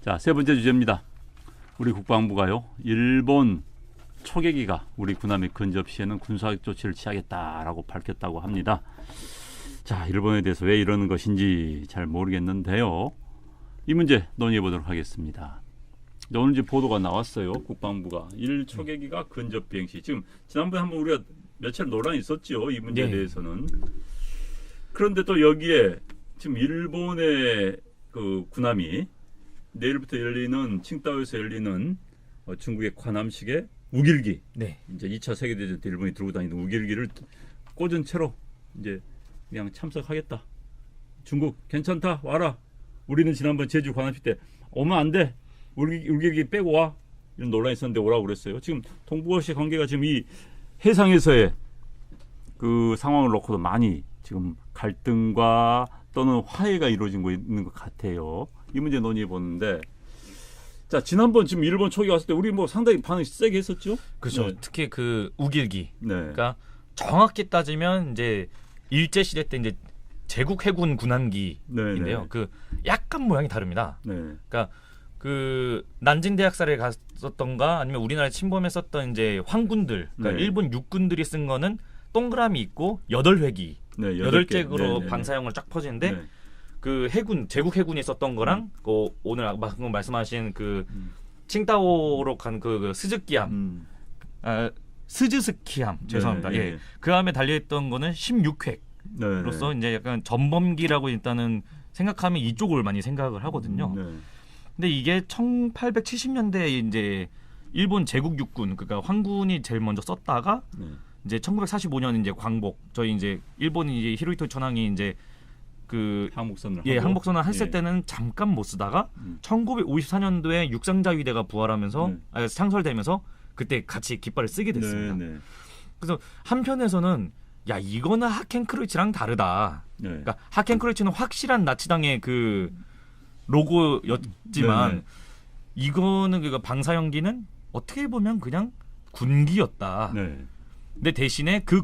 자, 세 번째 주제입니다. 우리 국방부가요, 일본 초계기가 우리 군함의 근접 시에는 군사적 조치를 취하겠다라고 밝혔다고 합니다. 자, 일본에 대해서 왜 이러는 것인지 잘 모르겠는데요. 이 문제 논의해 보도록 하겠습니다. 오늘 이제 보도가 나왔어요. 국방부가 일초계기가 근접 비행 시, 지금 지난번에 한번 우리가 며칠 논란이 있었죠. 이 문제에 대해서는. 그런데 또 여기에 지금 일본의 그 군함이 내일부터 열리는 칭다오에서 열리는 중국의 관함식의 우길기, 이제 2차 세계대전 때 일본이 들고 다니는 우길기를 꽂은 채로 이제 그냥 참석하겠다. 중국 괜찮다, 와라. 우리는 지난번 제주 관함식 때 오면 안 돼. 우길기 빼고 와. 이런 논란이 있었는데 오라고 그랬어요. 지금 동북아시아 관계가 지금 이 해상에서의 그 상황을 놓고도 많이 지금 갈등과 또는 화해가 이루어지고 있는 것 같아요. 이 문제 논의해 보는데, 자, 지난번 지금 일본 초기 왔을 때 우리 뭐 상당히 반응 세게 했었죠. 그렇죠. 특히 그 우길기. 네. 그러니까 정확히 따지면 이제 일제 시대 때 이제 제국 해군 군함기인데요. 그 약간 모양이 다릅니다. 그러니까 그 난징 대학살에 갔었던가 아니면 우리나라에 침범했었던 이제 황군들, 그러니까 일본 육군들이 쓴 거는 동그라미 있고 8회기, 8잭으로 방사형을 쫙 퍼지는데 그 해군, 제국 해군이 썼던 거랑 그 오늘 방금 말씀하신 그 칭다오로 간 그 스즈키함, 스즈스키함, 죄송합니다. 예, 그 함에 달려있던 거는 16획로서 이제 약간 전범기라고 일단은 생각하면 이쪽을 많이 생각을 하거든요. 근데 이게 1870년대에 이제 일본 제국 육군, 그러니까 황군이 제일 먼저 썼다가 이제 1945년 이제 광복, 저희 이제 일본이 이제 히로히토 천황이 이제 그 항복선을 했을 때는 잠깐 못 쓰다가 1954년도에 육상자위대가 부활하면서 창설되면서 그때 같이 깃발을 쓰게 됐습니다. 그래서 한편에서는 야, 이거는 하켄크루이치랑 다르다. 그러니까 하켄크루이치는 확실한 나치당의 그 로고였지만 이거는 그 방사형기는 어떻게 보면 그냥 군기였다. 근데 대신에 그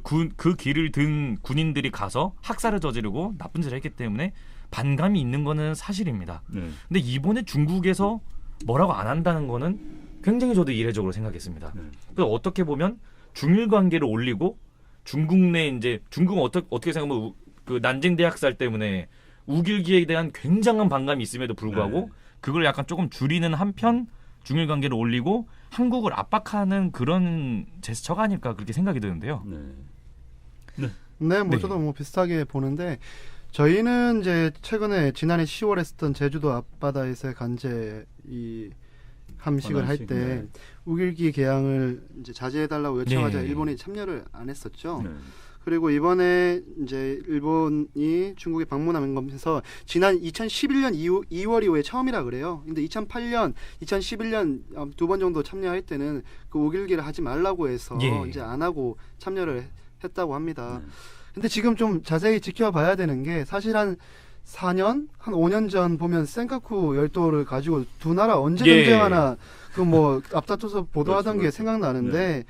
길을 든 군인들이 가서 학살을 저지르고 나쁜 짓을 했기 때문에 반감이 있는 거는 사실입니다. 근데 이번에 중국에서 뭐라고 안 한다는 거는 굉장히 저도 이례적으로 생각했습니다. 그래서 어떻게 보면 중일 관계를 올리고 중국 내 이제 중국은 어떻게 생각하면 그 난징 대학살 때문에 우길기에 대한 굉장한 반감이 있음에도 불구하고 그걸 약간 조금 줄이는 한편 중일 관계를 올리고 한국을 압박하는 그런 제스처가 아닐까 그렇게 생각이 드는데요. 저도 뭐 비슷하게 보는데, 저희는 이제 최근에 지난해 10월에 했던 제주도 앞바다에서의 간제 이 함식을 할 때 우길기 개항을 이제 자제해달라고 요청하자 일본이 참여를 안 했었죠. 그리고 이번에 이제 일본이 중국에 방문하면서 지난 2011년 2월 이후에 처음이라 그래요. 근데 2008년, 2011년 두 번 정도 참여할 때는 그 우길기를 하지 말라고 해서 이제 안 하고 참여를 했다고 합니다. 근데 지금 좀 자세히 지켜봐야 되는 게, 사실 한 4년, 한 5년 전 보면 센카쿠 열도를 가지고 두 나라 언제 전쟁하나 그 뭐 앞다퉈서 보도하던 게 생각나는데,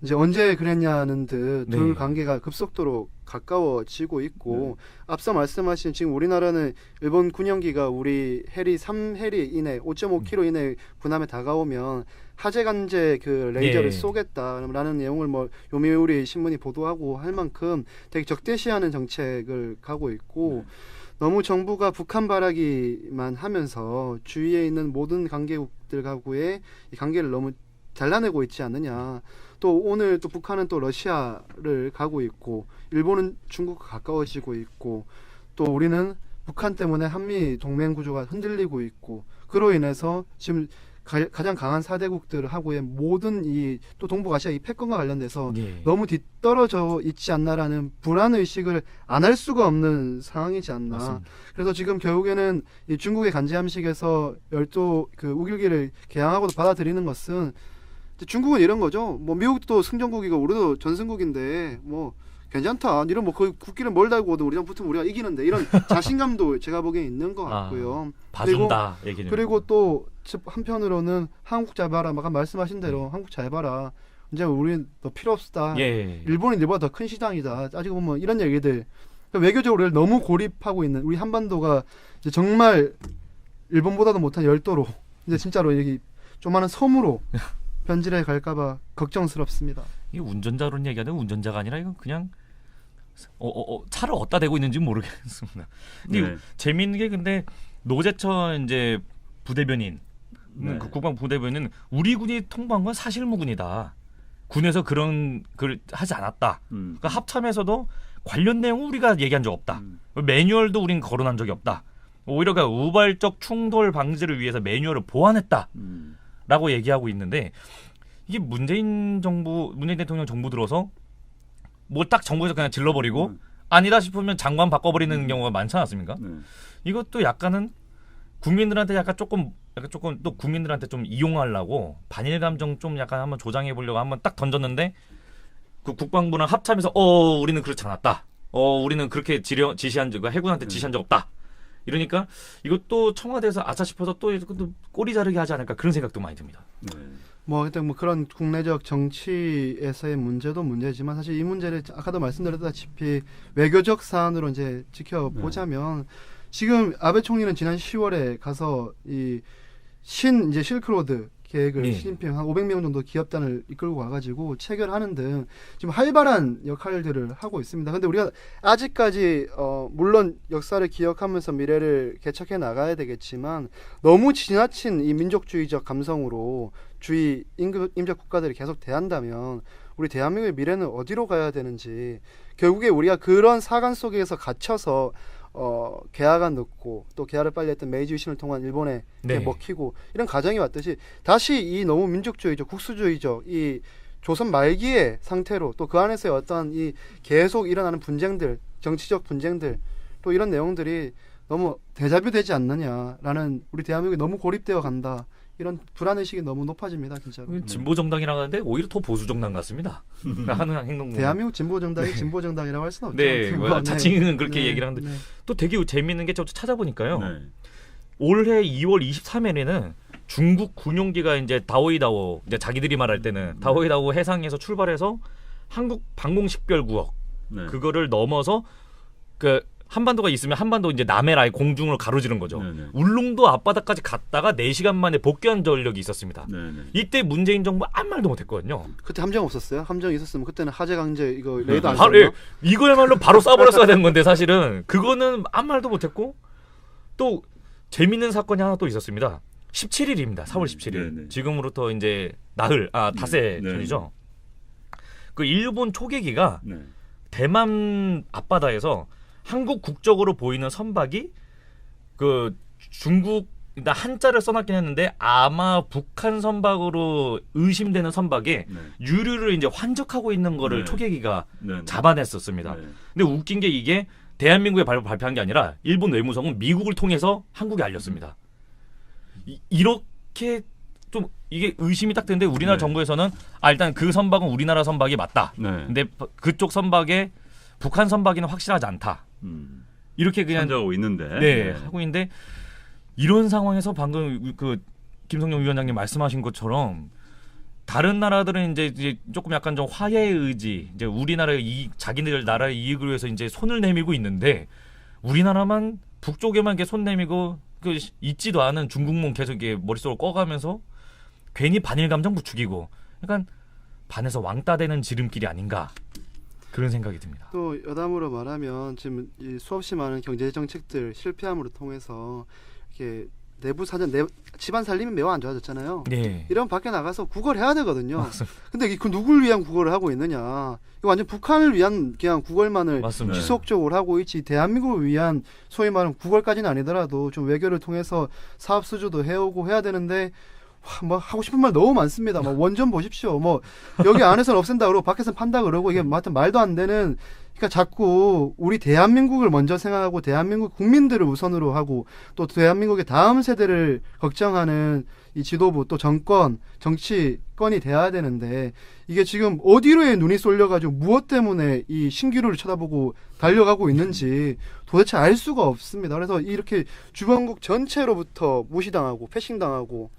이제 언제 그랬냐는 듯 둘 관계가 급속도로 가까워지고 있고, 앞서 말씀하신 지금 우리나라는 일본 군용기가 우리 해리 3해리 이내 5.5km 이내 군함에 다가오면 하제 간제 그 레이저를 쏘겠다라는 내용을 뭐 요미우리 신문이 보도하고 할 만큼 되게 적대시하는 정책을 가고 있고, 너무 정부가 북한 바라기만 하면서 주위에 있는 모든 관계국들하고의 이 관계를 너무 잘라내고 있지 않느냐. 또 오늘 또 북한은 또 러시아를 가고 있고, 일본은 중국과 가까워지고 있고, 또 우리는 북한 때문에 한미 동맹 구조가 흔들리고 있고, 그로 인해서 지금 가장 강한 4대국들하고의 모든 이 또 동북아시아 이 패권과 관련돼서 너무 뒤떨어져 있지 않나라는 불안의식을 안 할 수가 없는 상황이지 않나. 맞습니다. 그래서 지금 결국에는 이 중국의 간제함식에서 열도 그 우길기를 개항하고도 받아들이는 것은, 중국은 이런 거죠. 뭐 미국도 승전국이고 우리도 전승국인데 뭐 괜찮다. 이런 뭐 그 국기를 뭘 달고 오든 우리랑 붙으면 우리가 이기는데, 이런 자신감도 제가 보기엔 있는 것 같고요. 봐준다. 그리고 또 한편으로는 한국 잘 봐라. 아까 말씀하신 대로 한국 잘 봐라. 이제 우리는 너 필요 없다. 일본이 우리보다 더 큰 시장이다. 아직 보면 이런 얘기들. 외교적으로 너무 고립하고 있는 우리 한반도가 이제 정말 일본보다도 못한 열도로 이제 진짜로 여기 조그마한 섬으로 변질해 갈까봐 걱정스럽습니다. 이 운전자론 얘기하는 운전자가 아니라 이건 그냥 차를 어디다 대고 있는지 모르겠습니다. 근데 네. 재미있는 게 근데 노재천 이제 부대변인 네. 그 국방 부대변인은 우리 군이 통보한 건 사실무근이다. 군에서 그런 걸 하지 않았다. 그러니까 합참에서도 관련 내용은 우리가 얘기한 적 없다. 매뉴얼도 우린 거론한 적이 없다. 오히려 그 우발적 충돌 방지를 위해서 매뉴얼을 보완했다라고 얘기하고 있는데 이게 문재인 대통령 정부 들어서 뭐 딱 정부에서 그냥 질러버리고 아니다 싶으면 장관 바꿔버리는 경우가 많지 않았습니까? 이것도 약간은 국민들한테 약간 조금 또 국민들한테 좀 이용하려고 반일 감정 좀 약간 한번 조장해 보려고 한번 딱 던졌는데 그 국방부는 합참에서 우리는 그렇지 않았다. 우리는 그렇게 지시한 적 해군한테 지시한 적 없다. 이러니까 이것도 청와대에서 아차 싶어서 또 꼬리 자르게 하지 않을까 그런 생각도 많이 듭니다. 일단 그런 국내적 정치에서의 문제도 문제지만 사실 이 문제를 아까도 말씀드렸다시피 외교적 사안으로 이제 지켜보자면 지금 아베 총리는 지난 10월에 가서 이제 실크로드 계획을 시진핑 한 500명 정도 기업단을 이끌고 와가지고 체결하는 등 지금 활발한 역할들을 하고 있습니다. 근데 우리가 아직까지 물론 역사를 기억하면서 미래를 개척해 나가야 되겠지만 너무 지나친 이 민족주의적 감성으로 주의 임적 국가들이 계속 대한다면 우리 대한민국의 미래는 어디로 가야 되는지 결국에 우리가 그런 사관 속에서 갇혀서 개화가 늦고 또 개화를 빨리 했던 메이지 유신을 통한 일본에 먹히고 이런 과정이 왔듯이 다시 이 너무 민족주의적 국수주의적 이 조선 말기의 상태로 또 그 안에서의 어떤 이 계속 일어나는 분쟁들 정치적 분쟁들 또 이런 내용들이 너무 데자뷰되지 않느냐라는 우리 대한민국이 너무 고립되어 간다. 이런 불안의식이 너무 높아집니다. 진짜로. 진보정당이라고 하는데 오히려 더 보수정당 같습니다. 하는 행동. 대한민국 진보정당이 진보정당이라고 할 수는 없죠. 네. 자칭은 그렇게 얘기를 하는데 또 되게 재미있는 게 저 찾아보니까요. 올해 2월 23일에는 중국 군용기가 이제 다오이다오 이제 자기들이 말할 때는 다오이다오 해상에서 출발해서 한국 방공식별구역 그거를 넘어서 그 한반도가 있으면 한반도 이제 남해라의 공중을 가로지른 거죠. 울릉도 앞바다까지 갔다가 4시간 만에 복귀한 전력이 있었습니다. 이때 문재인 정부 아무 말도 못했거든요. 그때 함정 없었어요? 함정 있었으면 그때는 하재 강제 이거 레이더 안 썼나? 이거야말로 바로 쏴버렸어야 되는 건데 사실은 그거는 아무 말도 못했고 또 재밌는 사건이 하나 또 있었습니다. 17일입니다. 4월 17일. 지금으로부터 이제 닷새 전이죠. 그 일본 초계기가 대만 앞바다에서 한국 국적으로 보이는 선박이 그 중국 한자를 써놨긴 했는데 아마 북한 선박으로 의심되는 선박에 유류를 이제 환적하고 있는 거를 초계기가 잡아냈었습니다. 근데 웃긴 게 이게 대한민국에 발표한 게 아니라 일본 외무성은 미국을 통해서 한국에 알렸습니다. 이렇게 좀 이게 의심이 딱 되는데 우리나라 정부에서는 일단 그 선박은 우리나라 선박이 맞다. 근데 그쪽 선박에 북한 선박이는 확실하지 않다. 이렇게 그냥 하고 있는데 하고 있는데 이런 상황에서 방금 그 김성령 위원장님 말씀하신 것처럼 다른 나라들은 이제 조금 약간 좀 화해의 의지, 이제 우리나라의 자기들 나라의 이익을 위해서 이제 손을 내밀고 있는데 우리나라만 북쪽에만 이렇게 손 내밀고 그 있지도 않은 중국몽 계속 이렇게 머릿속으로 꺼가면서 괜히 반일 감정 부추기고 약간 반에서 왕따 되는 지름길이 아닌가. 그런 생각이 듭니다. 또 여담으로 말하면 지금 이 수없이 많은 경제 정책들 실패함으로 통해서 이렇게 내부 사정, 집안 살림이 매우 안 좋아졌잖아요. 이런 밖에 나가서 국어를 해야 되거든요. 맞습니다. 근데 그 누굴 위한 국어를 하고 있느냐? 이거 완전 북한을 위한 그냥 국어만을 지속적으로 하고 있지. 대한민국을 위한 소위 말하는 국어까지는 아니더라도 좀 외교를 통해서 사업 수주도 해오고 해야 되는데. 뭐 하고 싶은 말 너무 많습니다. 뭐 원전 보십시오. 뭐 여기 안에서는 없앤다 그러고 밖에서는 판다 그러고 이게 하여튼 말도 안 되는. 그러니까 자꾸 우리 대한민국을 먼저 생각하고 대한민국 국민들을 우선으로 하고 또 대한민국의 다음 세대를 걱정하는 이 지도부 또 정권 정치권이 돼야 되는데 이게 지금 어디로에 눈이 쏠려가지고 무엇 때문에 이 신기루를 쳐다보고 달려가고 있는지 도대체 알 수가 없습니다. 그래서 이렇게 주변국 전체로부터 무시당하고 패싱당하고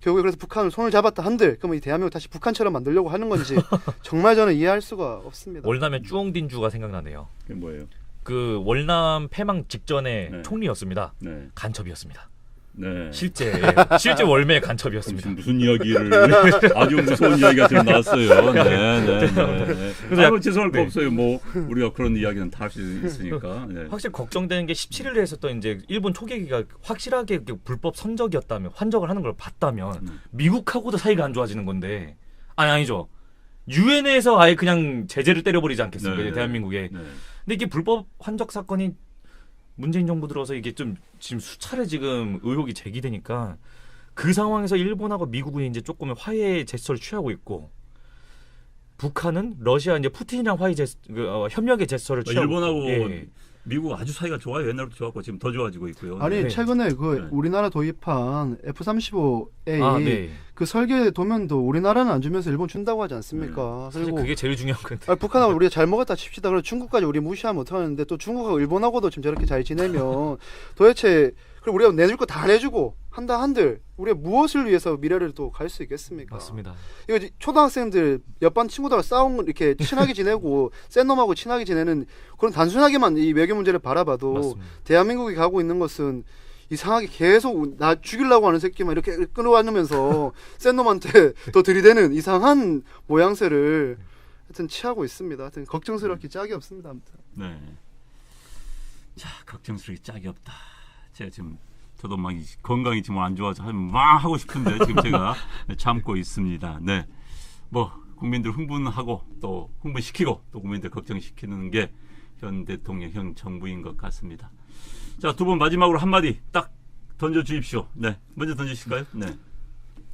결국에 그래서 북한을 손을 잡았다 한들 그러면 이 대한민국 다시 북한처럼 만들려고 하는 건지 정말 저는 이해할 수가 없습니다. 월남의 쭈엉딘주가 생각나네요. 그게 뭐예요? 그 월남 패망 직전에 총리였습니다. 간첩이었습니다. 네. 실제 월매의 간첩이었습니다. 무슨 이야기를 아주 무서운 이야기가 지금 나왔어요. 네. 그래서 죄송할 거 없어요. 뭐 우리가 그런 이야기는 다 할 수 있으니까. 네. 확실히 걱정되는 게 17일에 했었던 이제 일본 초계기가 확실하게 불법 선적이었다면 환적을 하는 걸 봤다면 미국하고도 사이가 안 좋아지는 건데 아니죠. 유엔에서 아예 그냥 제재를 때려버리지 않겠습니까? 네. 대한민국에. 네. 근데 이게 불법 환적 사건이 문재인 정부 들어서 이게 좀 지금 수차례 지금 의혹이 제기되니까 그 상황에서 일본하고 미국은 이제 조금 화해 제스처를 취하고 있고 북한은 러시아 이제 푸틴이랑 협력의 제스처를 취하고 일본하고 예. 미국 아주 사이가 좋아요. 옛날부터 좋았고 지금 더 좋아지고 있고요. 아니 네. 최근에 그 네. 우리나라 도입한 F-35A 네. 그 설계 도면도 우리나라는 안 주면서 일본 준다고 하지 않습니까? 사실 그리고 그게 제일 중요한 건데. 북한하고 우리가 잘 먹었다 칩시다. 그리고 중국까지 우리 무시하면 어떡하는데 또 중국하고 일본하고도 지금 저렇게 잘 지내면 도대체 그리고 우리가 내줄 거 다 내주고 한들 우리가 무엇을 위해서 미래를 또 갈 수 있겠습니까? 맞습니다. 이거 초등학생들 옆반 친구들과 싸움 이렇게 친하게 지내고 센 놈하고 친하게 지내는 그런 단순하게만 이 외교 문제를 바라봐도 맞습니다. 대한민국이 가고 있는 것은 이상하게 계속 나 죽이려고 하는 새끼만 이렇게 끌어안으면서 센 놈한테 더 들이대는 이상한 모양새를 하여튼 취하고 있습니다. 하여튼 걱정스럽게 짝이 없습니다. 아무튼. 네. 자, 걱정스럽게 짝이 없다. 제가 지금 저도 막 건강이 지금 안 좋아서 막 하고 싶은데 지금 제가 참고 있습니다. 네. 뭐 국민들 흥분하고 또 흥분시키고 또 국민들 걱정시키는 게 현 대통령, 현 정부인 것 같습니다. 자, 두 분 마지막으로 한마디 딱 던져 주십시오. 네. 먼저 던지실까요? 네.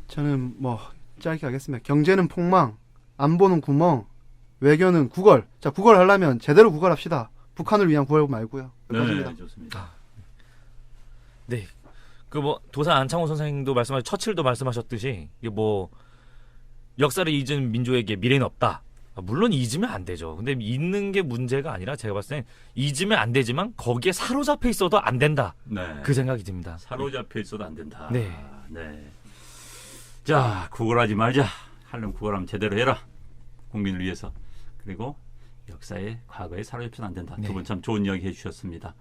저는 뭐 짧게 하겠습니다. 경제는 폭망, 안보는 구멍, 외교는 구걸. 자, 구걸 하려면 제대로 구걸합시다. 북한을 위한 구걸 말고요. 여기까지입니다. 네, 좋습니다. 네. 그 뭐 도산 안창호 선생님도 처칠도 말씀하셨듯이 이게 뭐 역사를 잊은 민족에게 미래는 없다. 물론 잊으면 안 되죠. 근데 잊는 게 문제가 아니라 제가 봤을 땐 잊으면 안 되지만 거기에 사로잡혀 있어도 안 된다. 네. 그 생각이 듭니다. 사로잡혀 있어도 안 된다. 네. 네. 자, 구걸하지 말자. 하려면 구걸하면 제대로 해라. 국민을 위해서. 그리고 역사에 과거에 사로잡혀는 안 된다. 네. 두 분 참 좋은 이야기 해주셨습니다.